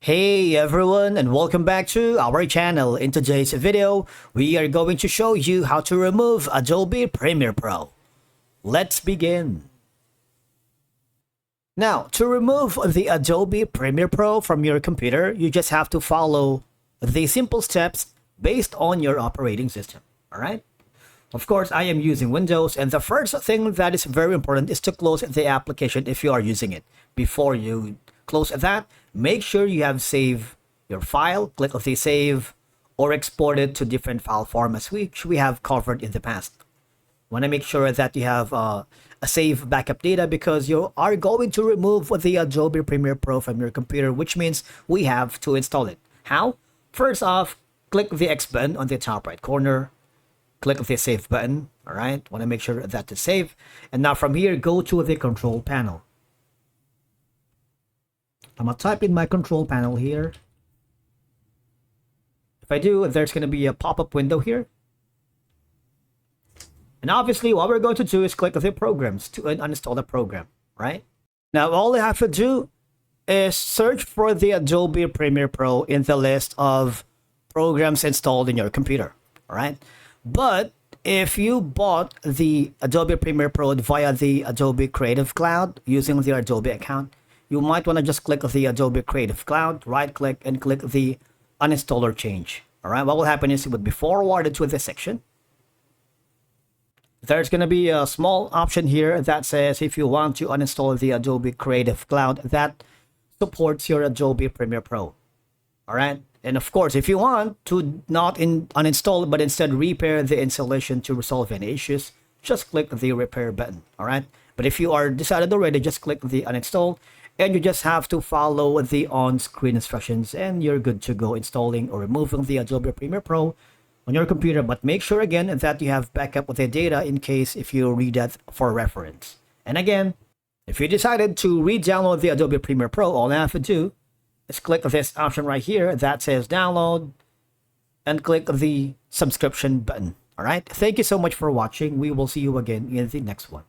Hey everyone, and welcome back to our channel. In today's video, we are going to show you how to remove Adobe Premiere Pro. Let's begin. Now, to remove the Adobe Premiere Pro from your computer, you just have to follow the simple steps based on your operating system. Alright? Of course, I am using Windows, and the first thing that is very important is to close the application if you are using it. Before you close that, make sure you have saved your file, click on the save, or export it to different file formats which we have covered in the past. Want to make sure that you have a save backup data because you are going to remove the Adobe Premiere Pro from your computer, which means we have to install it. How? First off, click the X button on the top right corner. Click the save button. All right. Want to make sure that it's saved. And now from here, go to the control panel. I'm going to type in my control panel here. If I do, there's going to be a pop-up window here. And obviously, what we're going to do is click the programs to uninstall the program, right? Now, all you have to do is search for the Adobe Premiere Pro in the list of programs installed in your computer, all right? But if you bought the Adobe Premiere Pro via the Adobe Creative Cloud using the Adobe account, you might want to just click the Adobe Creative Cloud, right click, and click the uninstall or change. All right, what will happen is it would be forwarded to this section. There's going to be a small option here that says if you want to uninstall the Adobe Creative Cloud that supports your Adobe Premiere Pro. All right, and of course, if you want to not uninstall but instead repair the installation to resolve any issues, just click the repair button. All right, but if you are decided already, just click the uninstall. And you just have to follow the on-screen instructions and you're good to go installing or removing the Adobe Premiere Pro on your computer. But make sure again that you have backup with the data in case if you read that for reference. And again, if you decided to re-download the Adobe Premiere Pro, all you have to do is click this option right here that says download and click the subscription button. All right. Thank you so much for watching. We will see you again in the next one.